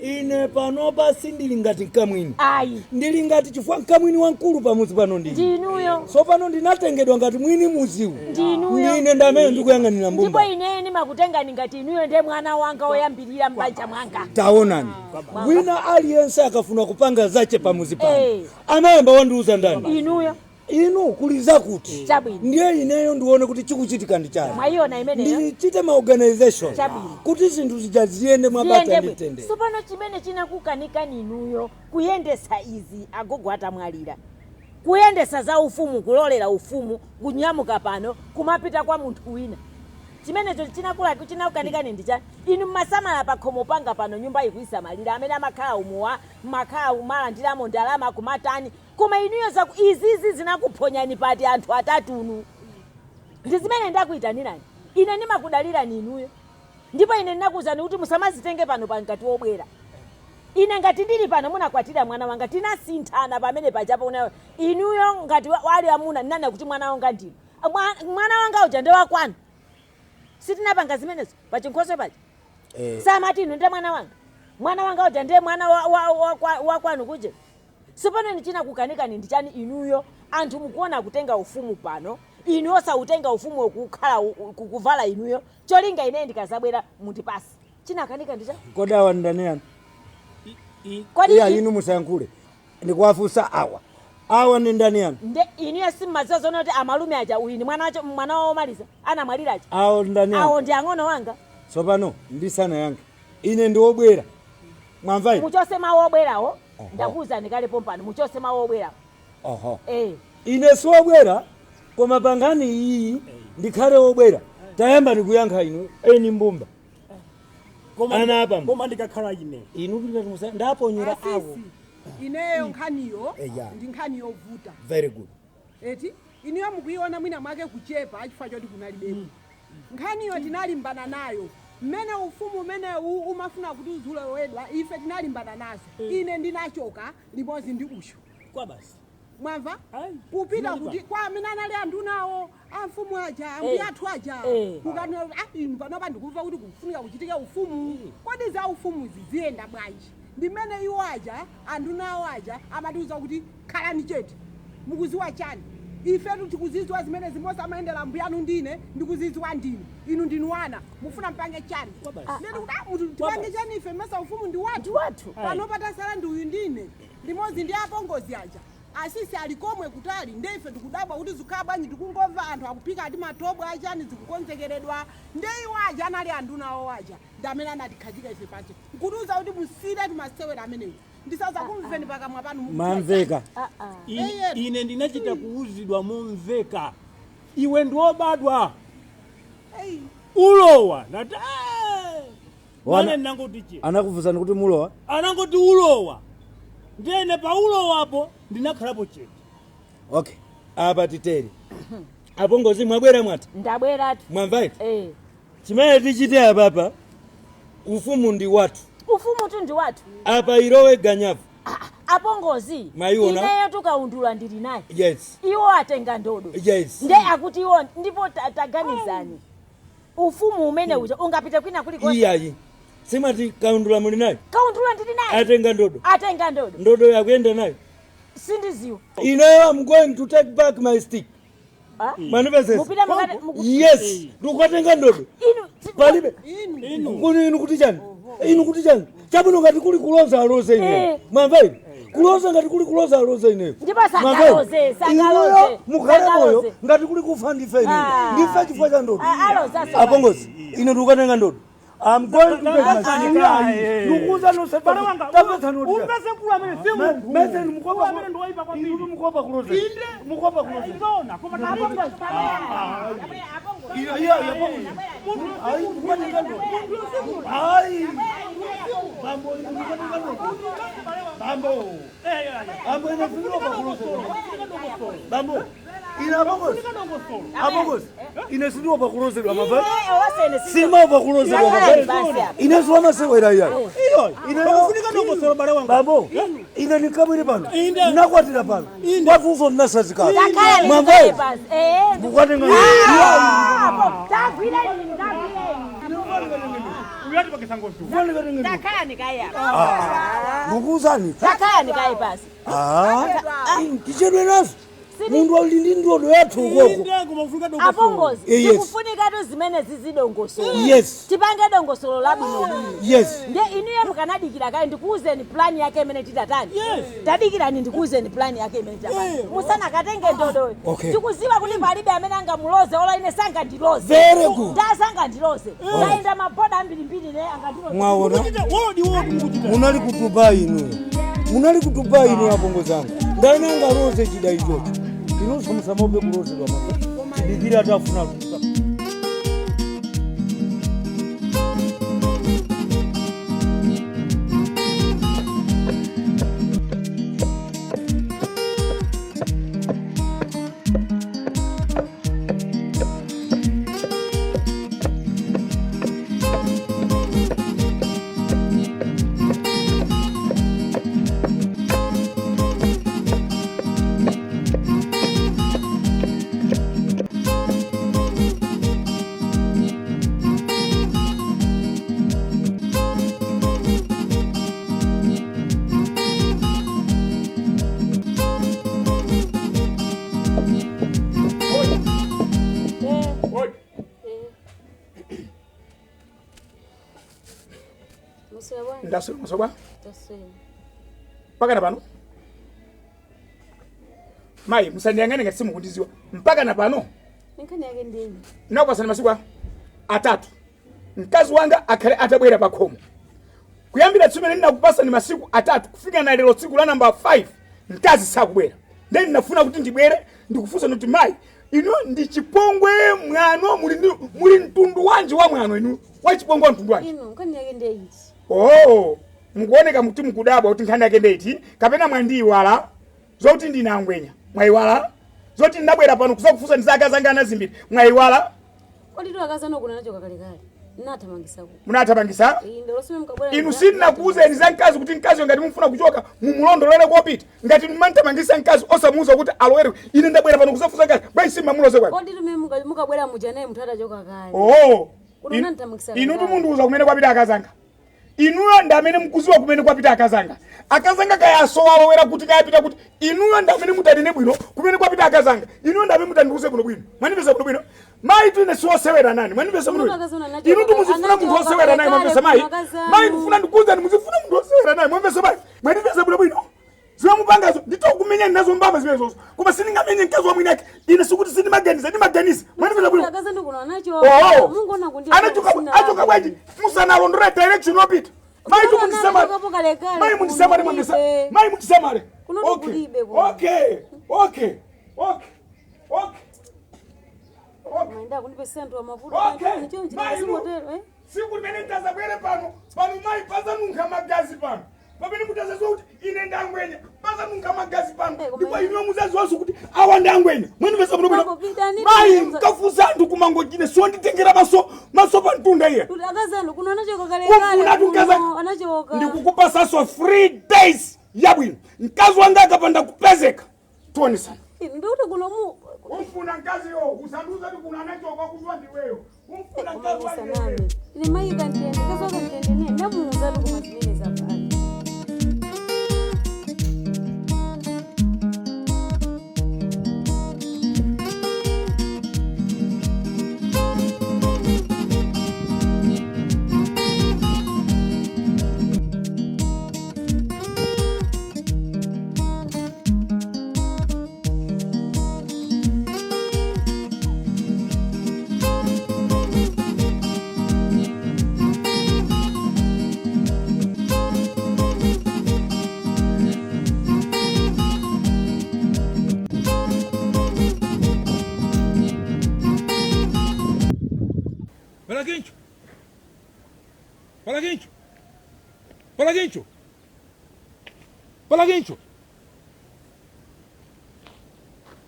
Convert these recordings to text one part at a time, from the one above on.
Ine pano basi ndili ngati nkamwini. Ndili ngati chifukwa nkamwini wankulu pamuzi pano ndili. Ndinuyo. So pano ndinatengedwa ngati mwini muziwu. Ndinuyo. Ine ndamene ndikuyang'anira mbumba. Ndipo ine ndimakutenga ngati inuyo ndiye mwana wanga oyambirira m'banja mwanga. Taonani. Wina aliyense akafuna kupanga zache pamuzi pano. Anayamba wandiuza ndani. Inuyo. Inu kuliza kuti. Chabwino. Ndiye ineyo ndione kuti chikuchitika ndi chani. Mwaiona imeneyo. Ndichite ma organization. Chabwino. Kuti zinthu zijaziende mwabata nditende. Sopano chimene chinakukanika ninuyo kuyendesa izi agogo atamwalira. Kuyendesa za ufumu kulolera ufumu kunyamuka pano kumapita kwa munthu wina. Chimenecho chinakukanika ndi chani. Inu masamala pakhomo panga pano nyumba ikuisamalira amene amakhala umuwa makhala umalandiramo ndalama kumatani. Koma inuyo izizi zinakuponyani pati anthu atatunu. Ndi zimene ndakuitanirani. Ine ndimakudalira ninuyo. Ndipo ine ndinakuwuzani kuti musamazitenge pano pangati obwera. Ine ngati ndili pano munakwatira mwana wanga tinasinthana pamene pajapo unayo. Inuyo ngati wali amuna ndinana kuti mwana wanga ndili. Mwana wanga uja ndi wakwanu. Sitinapanga zimenezo pa chinkhoswe paja. Samati inu ndi mwana wanga. Mwana wanga uja ndiye mwana wa kwanu kuje. Sipano ndikukanika ndi chani inuyo anthu mukuona kutenga ufumu pano. Inu osautenga ufumu okukhala kukuvala inuyo. Cholinga ine ndikazabwera mutipasi. Chinakanika ndi chani? Kodawa ndani yana. Kodi inu musayankhule. Ndikuwafunsa awa. Awa ni ndani yana. Inuyo simazozo noti amalume aja uyu ni mwana womaliza. Anamwalira aja. Awo ndani yana. Awo ndi ang'ono wanga. Sopano ndisana yanga. Ine ndi obwera. Mwamvayi? Muchose mawu obwerawo. Ndakuza ndikale pompano muchose mawu obwerawo. Ine si obwera koma pangani iyi ndikhale obwera. Tayamba ndikuyankha inu eni mbumba. Koma ndikakhala ine. Inu kuti musa ndaponyera awo. Ineyo nkhaniyo ndi nkhani yovuta. Very good. Eti iniyo mukuiona mwina mwake kuchepa achifukwa choti kunalibe. Nkhaniyo tinalimbana nayo. Mmene ufumu mmene umafuna kuti uzulowedwa ife tinalimbana nazo. Ine ndinachoka limodzi ndi usho. Kwa basi. Mwamva? Kupita kuti kwa amene anali anthu nawo amfumu aja ambuya athu aja. Kukanena inu panopa ndikuva kuti kufunika kuchitika ufumu. Kodi za ufumu ziziyenda bwanji? Ndimene iwo aja anthu nawo aja amatiuza kuti khalani chete. Mukuziwa chani? Ife tikuzizwa zimene zimosa maendera mbuyanu ndine ndikuzizwa ndine. Inu ndinu wana mufuna mpange chani? Ndinu kuti tipange chani ife mesa ufumu ndi wathu. Panopa tasala ndi uyu ndine. Limodzi ndi apongozi aja. Asisi alikomwe kutali ndefe tikudabwa kuti zikhabwanyi tikungomva anthu akupika ati matobwa achani zikukonzekeredwa ndeiwo aja anali anthu nawo aja ndamene anatikhazika ife pache nkutiuza kuti musire timasewera amenewo ndisaza kumveni pakamwa panu mamveka. Ine ndinachita kuuzidwa mumveka. Iwe ndiwobadwa. Ulowa nati wane nangoti che. Anakuvuzani kuti mulowa? Anangoti ulowa. Ndene pa ulowapo ndinakhalapo chete. Okay. Apa titeri. Apongozi mwabwera mwati? Ndabwera tu. Mwamvayi? Chimene tichite apapa ufumu ndi watu. Ufumu tu ndi watu. Apa irowe ganyavu. Apongozi. Maiona? Ineyo tukaundula ndili naye. Yes. Iwo atenga ndodo. Yes. Nde akuti iwo ndipo taganizani. Ufumu umene uja ungapita kwina kuliko. Iyayi. Simati kaundula muli naye? Kaundula ndili naye. Atenga ndodo. Ndodo yakuyenda nayo? Sindiziwa. I'm going to take back my stick. Manifest. Yes. Tukatenga ndodo. Palibe. Inu kuti chani? Inu kuti chani? Chabuno ngati kuli kuloza aloze ine. Mwamvayi? Kuloza ngati kuli kuloza aloze ine. Ndipo sakaloze. Mukhale moyo ngati kuli kufa ndife ine. Ndife chifukwa cha ndodo. Apongozi. Inu tukatenga ndodo. I'm going to make my son. Nukuza no se para wanga. Umpese kula mene fimu. Mese mukopa mene ndo waipa kwa mimi. Mukopa kuloze. Mukopa kuloze. Ndona koma taponga. Iya pongo. Ai mukati ngando. Ai. Bambo mukati ngando. Bambo. Bambo ina fimu kwa kuloze. Bambo. ina abongozi abongozi ine sindiwo pakulozedwa mava owasene sima pakulozedwa mava ine zuwa masewera iya ine bakufunika dongosolo bale wanga bambo ine nikamwiri pano nakwatira pano watuzo nasazikazi mamvayo mukwatenga uyati pakisangozi ngukuzani basi tichedwe nazo mundu alindi ndodo yathu ukoko apongozi tikufunika tu zimene zizidongosolo yes tipange dongosolo labwino yes ndiye inuye mukanadikira kale ndikuuzeni plani yake imene titatani tadikirani ndikuuzeni plani yake imene titatani musana katenge ndodo tikuziwa kuti palibe amene angamuloze ola ine sangandiloze very good ndasangandiloze ndaenda maboda ambirimbiri ne angandiloze mwaona munali kutubai inu apongozi zangu ndainanga loze chida ichocho tinosomusamobe kulozedwa maka tidikira atafuna kusa ndasolo musoba mpaka na pano mai musandiyangane ngati simukundiziwa mpaka na pano nkhani yake ndini nakupasani masiku atatu mkazi wanga akhale atabwera pakhomo kuyambira tsumene ndinakupasani masiku atatu kufika na lero tsiku la namba 5 mkazi sakubwera ndeni nafuna kuti ndibwere ndikufunsa kuti mai ino ndi chipongwe mwano muli mtundu wanji wa mwano inu wa chipongwe wa mtundu wanji ino nkhani yake ndini mukuoneka muti mukudabwa kuti nkhani yake ndeti kapena mwandiyiwala zoti ndinangwenya mwayiwala zoti ndabwera pano kusakufunsa ndizaka zanga anazimbiri mwayiwala kodi tu akazana kuna nacho kakalekale nathamangisa ku munathamangisa inde losime mkabwera inu sinakuuzeni za mkazi kuti mkazi ngati mufuna kuchoka mumulondolere kopita ngati mmanithamangisa mkazi osamuuza kuti alowere ine ndabwera pano kusafunsa mkazi bwanji simamuloze kwake kodi tume mukabwera muja naye muthu atachoka kale inu tumundiuza kumene kwapita akazanga inuyo ndamene mkuziwa kumene kwapita akazanga kayasowalowera kuti kayapita kuti inuyo ndamene mutanene bwino kumene kwapita akazanga inuyo ndamene mutandiuze kuno bwino mwanipeza kuno bwino mai tune siwosewera nani mwanipeza kuno inu tumuzifuna munthu osewera naye mwamvesa mai kufuna ndikuuzani muzifuna munthu osewera naye mwamvesa mai mwanipeza kuno bwino ziwa mupangazo nditokumenya nazo mbamba zimene zonse koma sindingamenye mkazi wa mwinake ine sikuti sindimaganiza mwanipeza kuno achoka bwanji musanalondora direction wapita mai mundisamale mwamvesa mai mundisamale okay Maenda kunipe sento wa mavuno. Siku limene ntazabwere pano mai paza nunka magazi pano. Pamene mutazazo kuti ine ndangwenya, paza nunka magazi pano. Ndipo ino muzazi wasu kuti awa ndangwenya. Mwene pesa muno bino. Mai mkafuza antu kumangojine so nditengera maso pa ntunda iye. Akazano kuno anachoka kale anachoka. Ndikukupa saso 3 days yabwino. Mkazi wanga akapanda kupezeka. Tuone sana. Ndoto kuno mu umfuna nkazi yo usanduza kuti kuna anachoka kuzwa ndiweyo umfuna nkazi wake ile mai kantende kazo kantende ne ndamuza tu kuma zimene zapali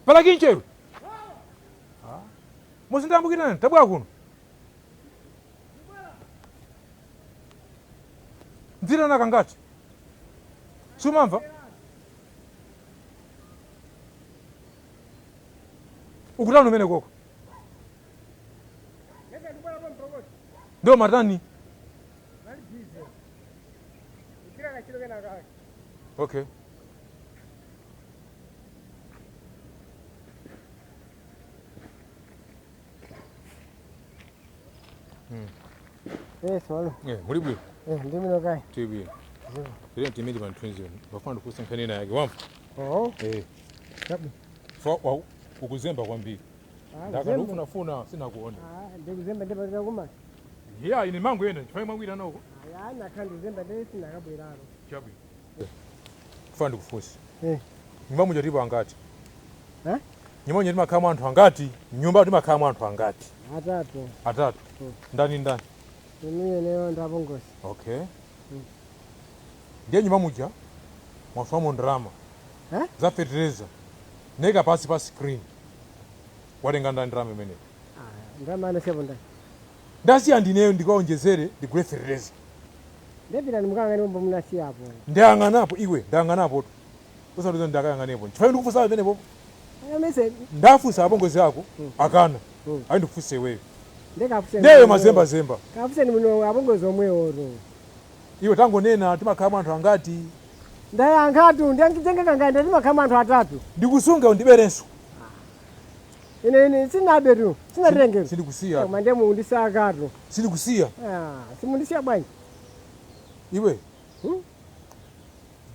Palagincho. Musindambukirani tabwa kuno. Nzira nakangati. Sumamva? Ukutano mene koko. Ndo matani. Okay. Swallow. Yeah, muri bwi. Ndimi no kai. TV. Ile timidi man twins. Bafanda kusankana yake wamfu. Yapi. Wa ukuzemba kwambiri. Ndaka nufuna sina kuona. Ndikuzemba ndipatira kuma. Yeah, ine mangu yene. Chifai mangu ina noko. Na kandi zemba ndesi nakabwiraro. Chabi. Kufanda kufusi. Nyumba muja riba angati. Nyumba muja rima kama antu angati. Nyumba rima kama antu angati. Atatu. Ndani. Mimi leo ndabongosi. Okay. Ndiye nyumba muja mwafamu ndrama. Za fertilizer. Nega pasi screen. Wadenga ndani ndrama mene. Ndrama na sebo ndani. Ndasi andineyo ndikaonjezere ndigule fertilizer. Ndebira nimukanga nimbo munasi hapo. Ndanganapo iwe, ndanganapo. Usaluzo ndakayanganapo. Chifai ndikufusa bene bobo. Mese Ndafusa abongozi yako akana. Ayi ndikufuse wewe. Ndekafuse. Ndeyo mazemba. Kafuse ni muno abongozi omwe oro. Iwe tango nena timakama antu angati. Ndaya angatu ndangitenga kanganda timakama antu atatu. Ndikusunga undiberenso. Ine sina beru. Sina rengero. Sindikusiya. Koma ndemu ndisakatu. Sindikusiya. Simundisiya bwanyi. Iwe.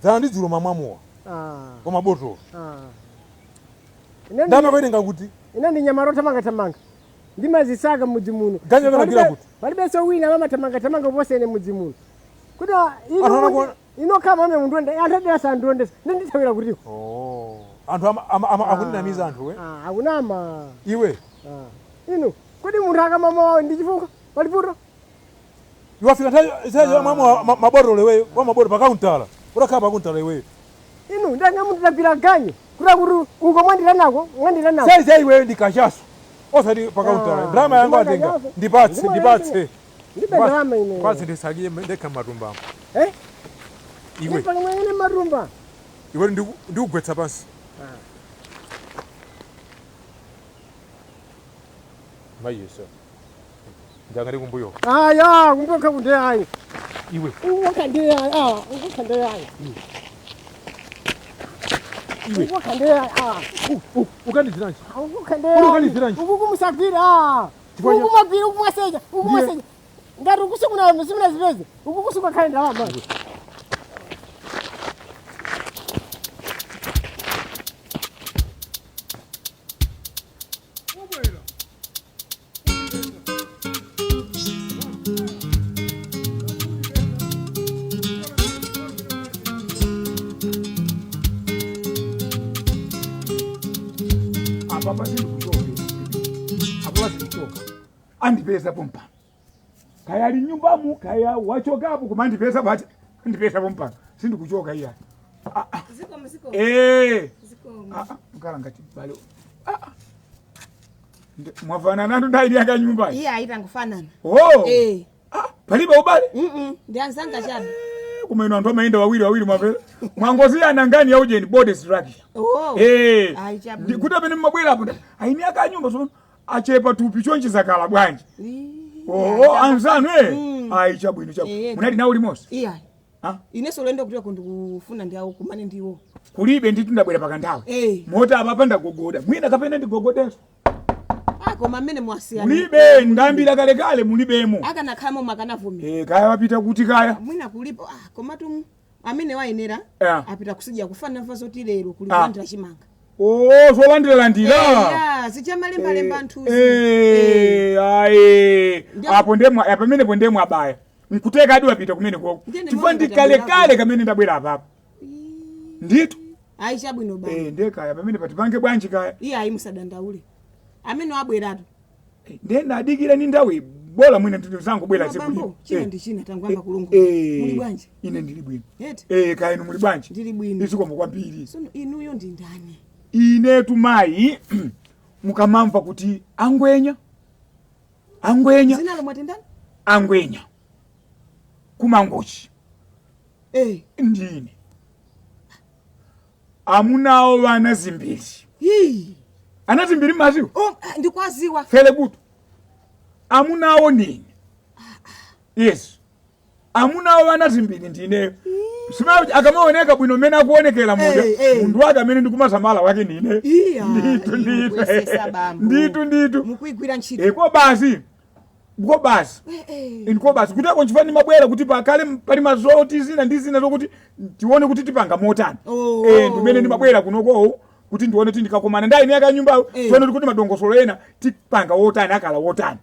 Dzandi dzulo mamwamuwa. Koma boto. Ndama kwedenga kuti. Ine ndi nyamaro tamanga. Ndimazisaka mudzi muno. Ganya kana kuti. Palibe so wina mama tamanga posene mudzi muno. Kuda ino kama mame mundu ende antadira sandonde ndithawira kuti. Anthu akunamiza anthu we. Akunama. Iwe. Ino kodi mundu akamama wawo ndichifuka paliputo. Iwafika tayo mama maboro wewe, wa maboro pakauntala. Urakaba pauntala wewe. Ino ndanga mundu tapira ganye. Kuda kuti ungo mwandira nako. Sai wewe ndikachaso. Osati pakauntala. Drama yangu atenga. Ndipatse. Ndibedama ine. Kwasi ndisagie ndeka matumba. Iwe. Ndipanga mwene marumba. Iwe ndikugwetsa pasi. Mayesa. Ndangari kumbuyo. Ya, kumbuyo kakunde ayi. Iwe. Ukande ayi. Ukande ayi. Iwe. Ukande ayi. Ukandi ziranji. Ukande ayi. Ukandi ziranji. Ukumusapira. Ukumwaseja. Ngari ukusukuna msimuna ziveze. Ukukusuka kalenda wama. Andipesa pompa. Kaya ali nyumbamu, kaya wachokapo kumandipesa bati. Andipesa pompa. Sindikuchoka iya. Ziko. Mkala ngati balo. Mwafana nandu ndaidi yaka nyumba. Iya aita ngufanana. Paliba ubale? Ndianzanga chabe. Kumeno antu amaenda wawili mwapela. Mwangozi anangani ya ujeni body structure. Kuta pene mabwela hapo. Aini yaka nyumba so achepa tupi chonchi zakala bwanji. Anzanu chabu. Munali na uli mosi. Iya. Ineso lendo kuti kundikufuna ndi awo kumane ndiwo. Kulibe nditu ndabwera pakandawe. Mota apapanda gogoda. Mwina kapena ndigogodeso. Koma mmene mwasiyana. Mulibe ndambira kale mulibemo. Akana khamo makana vumi. Kaya wapita kuti kaya. Mwina kulipo koma tu amene wayenera apita kusija kufana mfaso tilero kulikwandira chimanga. So landira. Sichamalemba nthuzi. Apo ndemwa pamene pondemwa abaya. Nkuteka adi wapita kumene koko. Tifandi kale kamene ndabwera apapo. Nditu. Chabwino baba. Ndekaya pamene patipange bwanji kaya. Ayi musadandaule. Amene wabweratu. Ndena adikira ni ndawe bola mwina ntutu zangu bwela zibuli. China ndichina tangwamba kulungu. Muli bwanji? Ine ndili bwino. Kaya inu muli bwanji? Ndili bwino. Isiko mkwambiri. Inuyo ndi ndani? Ine tumayi mukamamva kuti angwenya zina lomwe tindani angwenya kumangochi ndine amunawo vana zimbiri ana zimbiri maziwa ndikwaziwa fele butu amunawo nini yes amunawo vana zimbiri ndineyo simakuti akamaoneka bwino mmene akuonekera moja mundu wake amene ndikumasamala wake nine nditu mukuigwira ntchito ko basi kutako nchifani mabwera kuti pakale pali mazoti zina ndi zina zokuti tione kuti tipanga motani ndimene ndimabwera kunoko kuti ndione kuti ndikakomana ndayi ine yakanyumbayo tione kuti madongosolo ena tipanga wotani akala wotani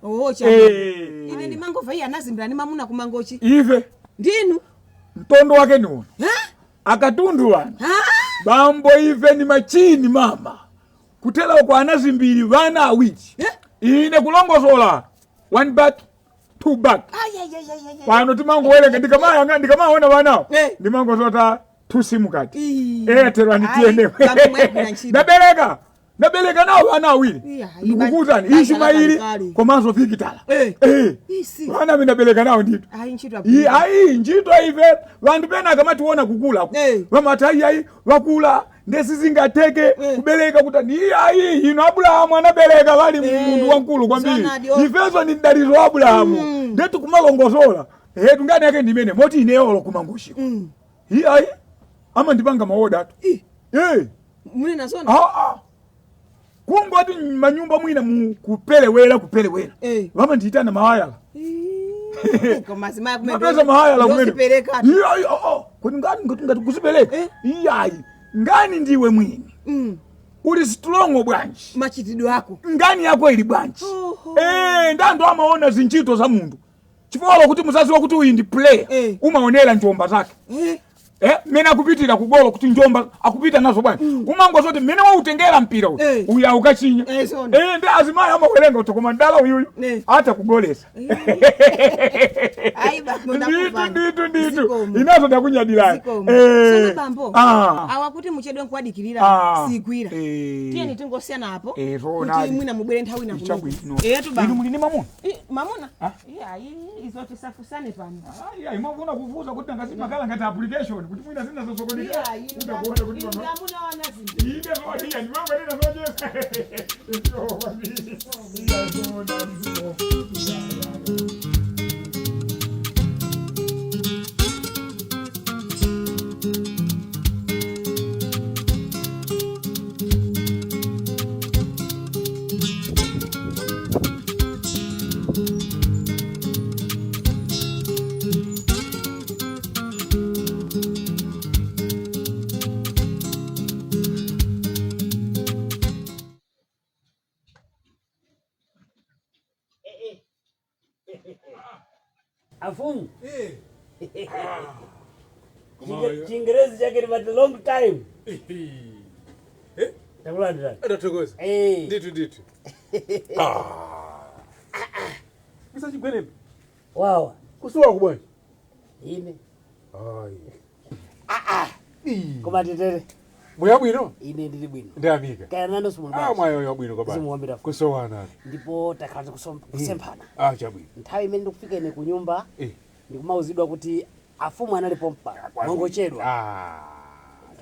ine ndimangova iye anazimbira ni mamuna kumangochi ife ndinu mtondo wake niona akatundu wana bambo ife ni machini mama kutela kwa anazimbiri vana awiti ine kulongosola 1 back 2 back pano timangowerenga ndikamaona vanao ndimangosota 2 simu kati tero nditiende nabereka nao vana awiri ndikukutani Ishimaili komanso Vikitala vana minabereka nao ndito ntchito ife vantu pena akamationa kukula vamati ayi vakula ndesizingateke kubereka kuti ino Abrahamu anabereka vali mundu wankulu kwambiri ifeso ni mdalizo wa Abrahamu ndetu kumalongosola tungani yake ndimene moti ineolo kumangushiko ayi ama ndipanga maoda atu munena zona kungoti manyumba mwina kupelewera vama ndiyitana mahayala mapesa mahayala kumene kuti ngati kusipereka iyayi ngani ndiwe mwini uli strongo bwanji machitidwe ako ngani yako ili bwanji ndandu amaona zinchito za mundu chifukwa kuti musaziwa kuti uyi ndi player umaonera njomba zake mene akupitira kugolo kuti njomba akupita nazo bwana umango zoti mene wautengera mpira uya ukachinya ndi azimayi amawerenga kuti koma ndala uyuyu ata kugolesa nditu inazo ndakunyadilani sono bambo awakuti muchedwe nkwadikirira sigwira tiyeni tingosiyana apo kuti mwina mubwere nthawi na kuno muli ni mamuna izo tisafusane pano imofuna kuvuza kuti ngazimagala ngati application kuti mwina zina zosokoneka utakuona kuti mamuna wana inde zodia ni mambo nina zojesa Afumu. Chingerezi chake ni but long time. Takulandira. Ndatokoza. Nditu. Misa chigwene. Wawa. Kusuwa kubwana. Ine. Koma tetere. Moya bwino? Ine ndili bwino. Ndamika. Kaya nando simulibwa. Mwayo ya bwino kwa bwana. Kusowana. Ndipo takati kusempana. Chabwino. Nthawi imene ndikufika ine ku nyumba. Ndikumauzidwa kuti afumu analipo mpaka. Mongochedwa.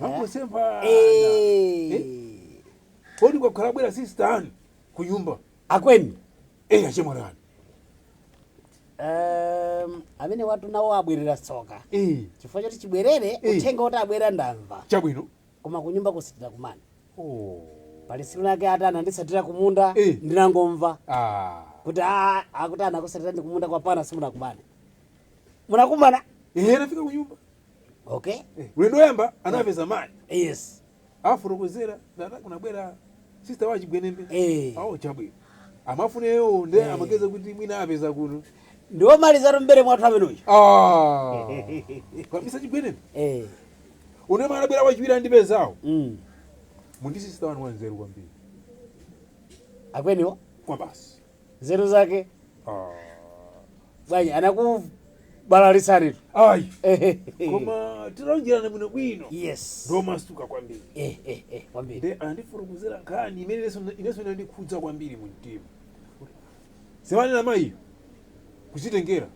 Mongosempa. Kodi kwa karabwera sister ku nyumba. Akweni. Achemwarani. Amene watu nawo abwerera soka. Chifukwa choti chibwerere uthenga oti abwera ndamva. Chabwino. Koma kunyumba kusitira kumani. Pali siku lake atana ndisatira kumunda ndinangomva. Kuti akuti anakusatira ndi kumunda kwa pana simuna kumani. Munakumana? Nafika kunyumba. Okay. Ulendo yamba anapeza mali. Yes. Afurokozera ndana kunabwera sister wa chigwenembe. Chabwino. Amafune yo nde amageza kuti mwina apeza kuno. Ndiwo mali za mbere mwathu amenuyo. Kwa misa chigwenembe. Une mara bera wachibira ndi bezawo. Mundisi sister wanu wanzeru kwambiri. Akweniwo? Kwa basi. Zeru zake? Bwanyi bala lisaritu ayi koma tilonjerana bwino bwino yes ndomasuka kwambiri kwambiri nde andifurukuzira nkhani imene ineso inandikhudza kwambiri mu mtima siwanena mayiyo kuchitengera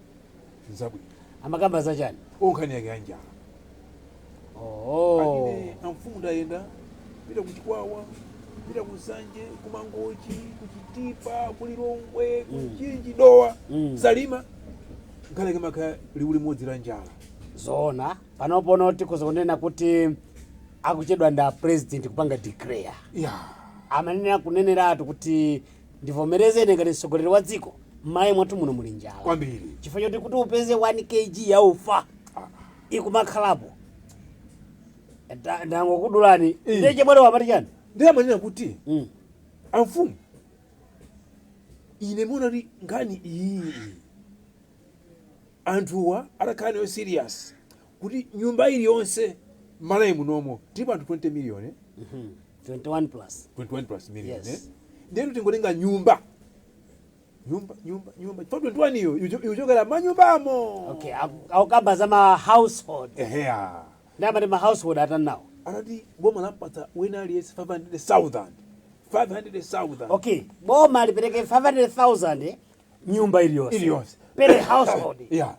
nzabwino amakamba zachani onkhani yake anjala akine amfumu ndayenda pita kuchikwawa pita kusanje kumangochi kuchitipa kulilongwe kuchinji dowa salima nkhani yake makha liwu limodzi la njala zona panopono tikhoza kunena kuti akuchedwa nda president kupanga declare amanena kuneneratu kuti ndivomerezeni ngati mtsogoleri wa dziko m'mayi mwathu muno muli njala kwambiri chifukwa choti kuti upeze 1 kg ya ufa ikumakhalapo ndangokudulani ndiye bwana wamati chani ndiye amanena kuti amfumu ine munati nkhani iyi anthuwa atakhala nayo serious kuti nyumba iliyonse malayi munomo tilipo anthu 20 million 21 plus million yes. Ndiye tingotenga nyumba chifukwa 21 iyo ikuchokera manyumbamo okay akukamba za ma household eheya ndamati ma household atanawo anati boma lampatsa wina aliyese 500,000 okay boma lipereke 500,000 nyumba iliyonse per household yeah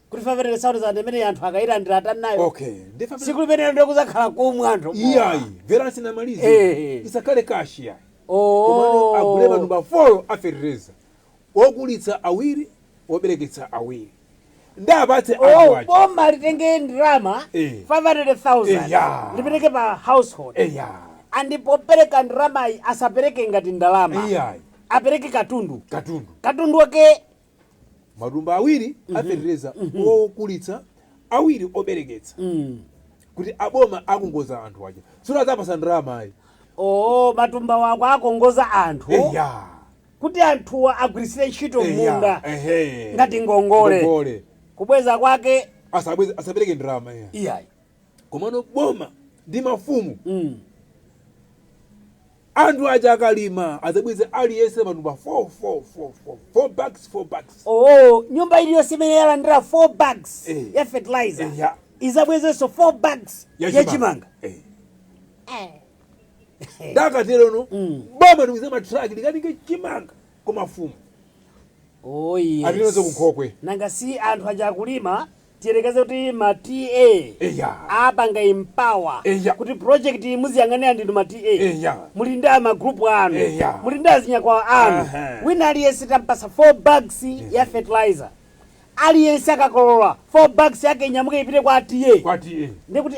kuti 500,000 imene anthu akayilandira atanayo okay siku limene ndo kuzakhala kumwe anthu iyayi vera sinamalize isakhale kashi yayi komano agule manumba 4 aferereza okulitsa awiri obereketsa awiri ndapatse boma litenge ndirama 500,000 lipereke pa household andipo pereka ndiramayi asapereke ngati ndalama apereke katundu wake madumba awiri aferereza okulitsa awiri obereketsa kuti aboma akongoza anthu aja sunadzapasa ndirama ayi matumba wako akongoza anthu kuti anthuwa agwirisire ntchito munda ngati ngongole kubweza kwake asapereke ndirama iyayi komano boma ndi mafumu anthu aja akalima azabweze aliyese matumba 4 bags nyumba iliyonse imene yalandira 4 bags ya fertilizer izabwezenso 4 bags ya chimanga ndakatero boma ndikuiza matraki likaninge chimanga kumafumu atinoze kunkhokwe nanga si anthu aja akulima tiyerekeze kuti ma TA apanga empower kuti project muziyang'anira ndinu ma TA muli ndi magrupu anu muli ndi azinyakwa anu wina aliyense tampasa 4 bags ya fertilizer aliyense akakolola 4 bags yake inyamuke ipite kwa TA ndikuti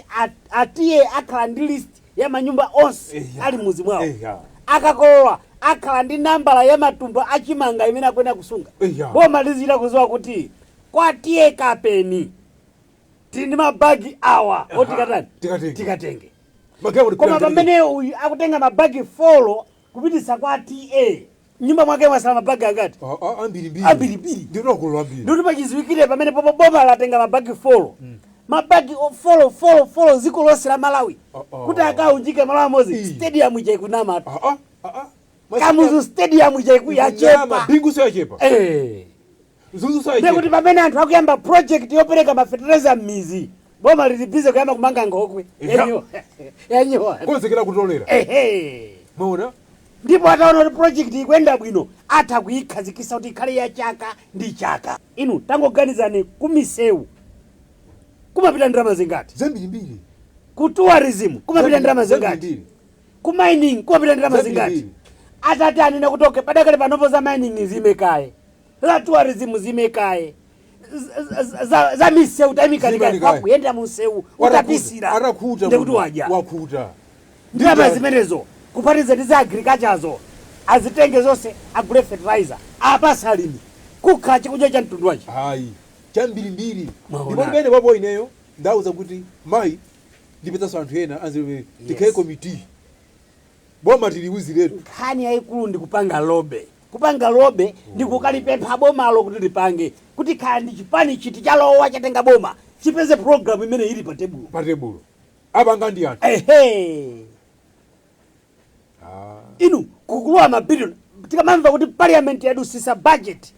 TA akhala ndi list ya manyumba onse ali muzi mwawo akakolola akhala ndi nambala ya matumba achimanga imene akwena kusunga boma lizira kuziwa kuti kwa TA kapeni tindi mabagi awa otikatani tikatenge koma pamene uyu akutenga mabagi 4 kupitisa kwa TA nyumba mwake mwasala mabagi angati ambirimbiri ndikuti pachiziwikire pamene popo boma latenga mabagi 4 mabagi 4 ziko lonse la Malawi kuti akaunjike malo amodzi stadium ija ikunama kamuzu stadium ija yachepa bingu sio yachepa ndikuti pamene anthu akuyamba project yopereka mafetereza m'mizi boma lilibize kuyamba kumanga nkhokwe yanyowa konzekera kutolera maona ndipo ataona kuti project ikuyenda bwino atha kuyikhazikisa kuti ikhale ya chaka ndi chaka inu tangoganizani kumisewu kumapita ndirama zingati zambirimbiri ku tourism kumapita ndirama zingati ku mining kumapita ndirama zingati atati anena kuti okay padakale panopo za mining zimekaye za tourism zimekaye za misewu taimikanika pakuyenda munsewu utapisira ndikuti wakuta ndirama zimenezo kupatiza ndi za agriculturezo azitenge zonse agule fertilizer apasa alimi kukhala chakudya cha mtundu wachi hayi chambirimbiri ndipo pamene papo ineyo ndauza kuti mayi ndipezanso anthu ena anziwe tikhaye komiti boma tiliwuziretu nkhani yayikulu ndi kupanga lobe ndi kukalipempha bomalo kuti lipange kuti khala ndi chipani chiti chalowa chatenga boma chipeze program imene ili pa tebulo apanga ndi anthu inu kukulowa mabiliyoni tikamamva kuti parliament yadusisa budget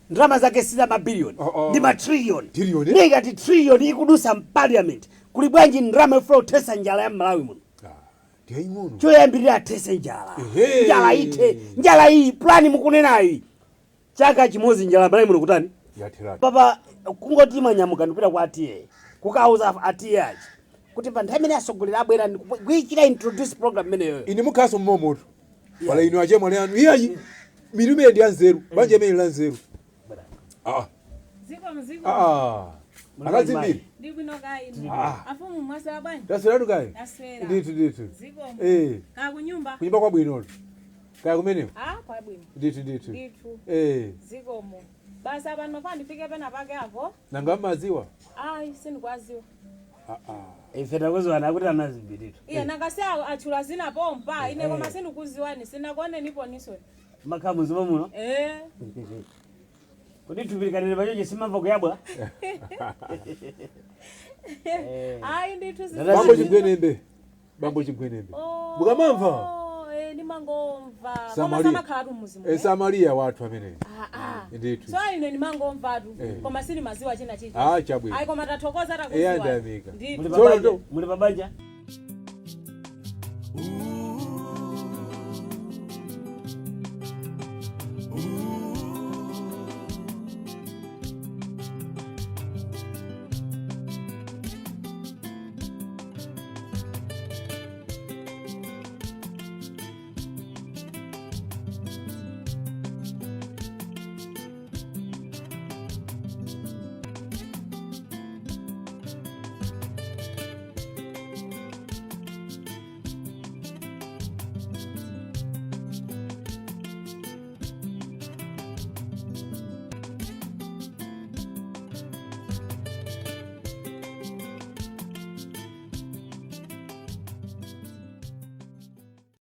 ndalama zake siza mabiliyoni ndi matrilioni Trillion, ndi ikati triliyoni ikudusa mpaliament kuli bwanji ndalama ifuna kuthesa njala ya Malawi muno ndiyaying'ono choyambirira athese njala Ehe. njala ithe njala iyi plani mukunenayi chaka chimodzi njala Malawi muno kutani yathiratu papa kungoti manyamuka ndipita kwa atiye kukauza atiye achi kuti pa nthawi imene asogolera abwera kuichita introduce program imeneyoyo ine mukhaso mmomoto wala inu achemwale anu iyayi milume ndi anzeru banja imene la nzeru akadzimbiri ndibwino kayi afumu mwaswera bwanji tasweratu kayi taswera nditu zikomo kaya kunyumba kwabwinoto kaya kumeneko kwabwino nditu ndithu zikomo basi apano pandifike pena pake apo nanga maziwa ayi sindikwaziwa ife takuziwana kuti anazimbiritu iye nangasi achula zina pompa ine koma sindikuziwani sinakone niponisoni makhamuziwa muno kuti thupikanire pachoche simamva kuyabwa ayi ndithu bambo chigwenembe mukamamva ndimangomva Samaria. koma samakhalatu mmuzimu Samaria wathu ameneyo ndithu so ine ndimangomvatu koma sili maziwa china chichi chabwino ayi koma tathokoza eya takuziwa ndayamika muli pabanja